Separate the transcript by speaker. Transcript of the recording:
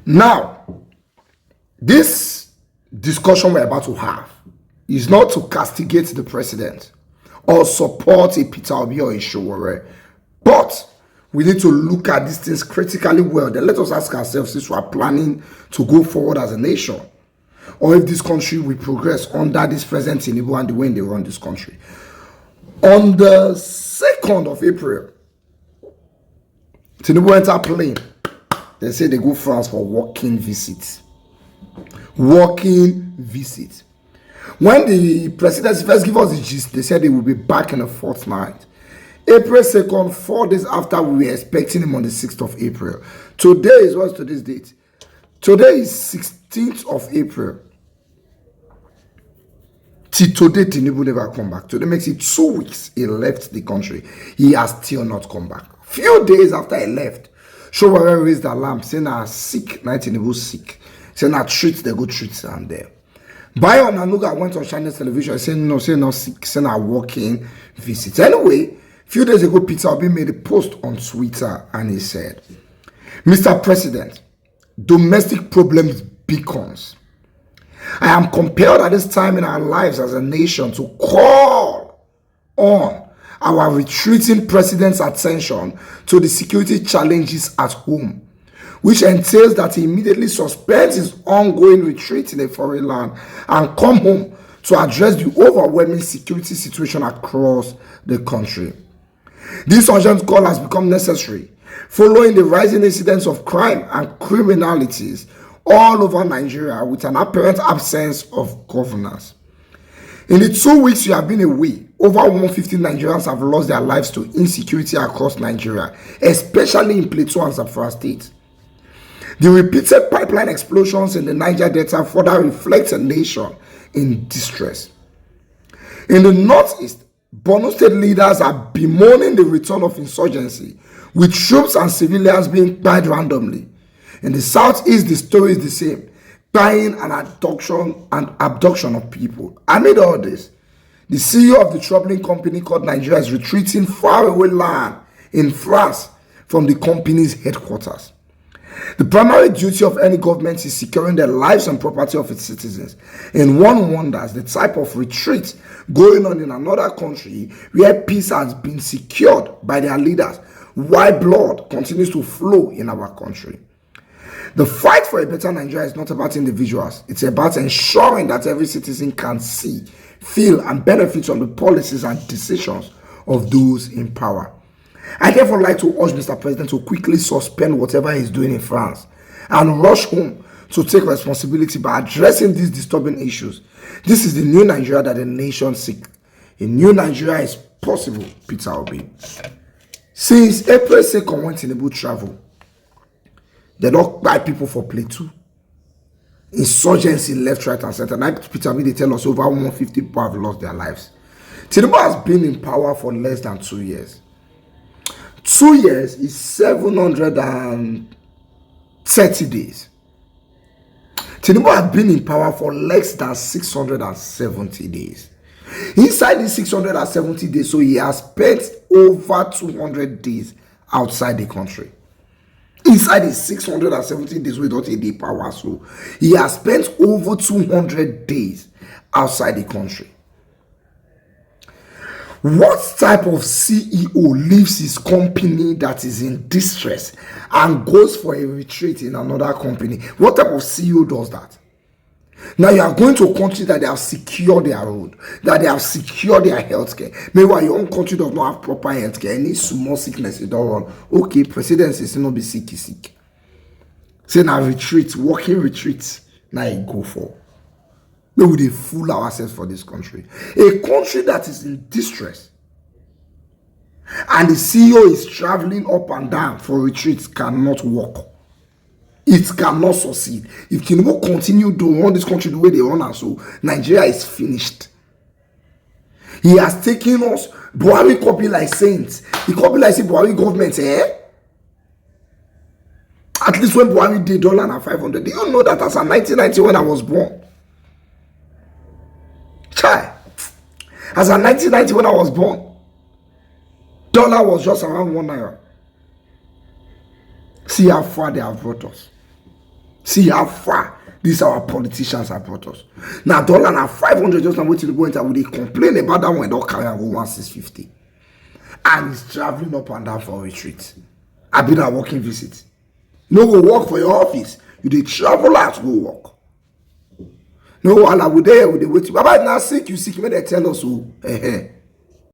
Speaker 1: Now, this discussion we're about to have is not to castigate the president or support a Peter Obi or a Showore, but we need to look at these things critically well. Then let us ask ourselves if we are planning to go forward as a nation, or if this country will progress under this present Tinubu and the way they run this country. On the 2nd of April, Tinubu entered plane. They say they go France for working visits. Working visit. When the presidency first give us the gist, they said they will be back in a fortnight. April 2nd, 4 days after, we were expecting him on the 6th of April. Today is, what's today's date? Today is 16th of April. Till today, Tinubu never come back. Today makes it 2 weeks he left the country. He has still not come back. Few days after he left, Showore raised the alarm, saying I'm sick. Now Tinubu sick. Saying I treat, they go treat and there. Bayo Nanuga went on Chinese television saying no, saying not sick, saying I'm working visits. Anyway, few days ago, Peter Obi made a post on Twitter and he said, Mr. President, domestic problems beacons. I am compelled at this time in our lives as a nation to call on our retreating president's attention to the security challenges at home, which entails that he immediately suspends his ongoing retreat in a foreign land and come home to address the overwhelming security situation across the country. This urgent call has become necessary following the rising incidents of crime and criminalities all over Nigeria with an apparent absence of governance. In the 2 weeks you have been away, over 150 Nigerians have lost their lives to insecurity across Nigeria, especially in Plateau and Zamfara State. The repeated pipeline explosions in the Niger Delta further reflect a nation in distress. In the northeast, Borno State leaders are bemoaning the return of insurgency, with troops and civilians being killed randomly. In the southeast, the story is the same, buying and abduction of people. Amid all this, the CEO of the troubling company called Nigeria is retreating far away land in France from the company's headquarters. The primary duty of any government is securing the lives and property of its citizens. And one wonders the type of retreat going on in another country where peace has been secured by their leaders, while blood continues to flow in our country. The fight for a better Nigeria is not about individuals. It's about ensuring that every citizen can see, feel, and benefit from the policies and decisions of those in power. I therefore like to urge Mr. President to quickly suspend whatever he's doing in France and rush home to take responsibility by addressing these disturbing issues. This is the new Nigeria that the nation seeks. A new Nigeria is possible, Peter Obi. Since April 2nd, when Tinubu travel, they don't buy people for Plateau. Insurgency left, right, and center. Now, Peter Obi, they tell us over 150 people have lost their lives. Tinubu has been in power for less than 2 years. 2 years is 730 days. Tinubu has been in power for less than 670 days. Inside these 670 days, so he has spent over 200 days outside the country. Inside his 670 days without a day power, so he has spent over 200 days outside the country. What type of CEO leaves his company that is in distress and goes for a retreat in another company? What type of CEO does that? Now you are going to a country that they have secured their road, that they have secured their healthcare. Meanwhile, your own country does not have proper healthcare. Any small sickness, you don't run. Okay, president says not be sick, is sick. Say now retreat, working retreat. Now you go for. We will fool ourselves for this country. A country that is in distress. And the CEO is traveling up and down for retreats cannot work. It cannot succeed. If Tinubu continue to run this country the way they run, and so Nigeria is finished. He has taken us. Buhari copy like saints. He copy like say Buhari government, At least when Buhari did $500. Do you know that as a 1990 when I was born? Chai. As a 1990 when I was born, dollar was just around 1 naira. See how far they have brought us. See how far these our politicians have brought us. Now dollar na 500 just now waiting to go enter. We dey complain about that one, don't carry and go 1650. And he's traveling up and down for retreat. I've been a working visit. No go work for your office. You dey travel out to go work. No, while I would there with the wait. Baba now sick, you sick. May they tell us who.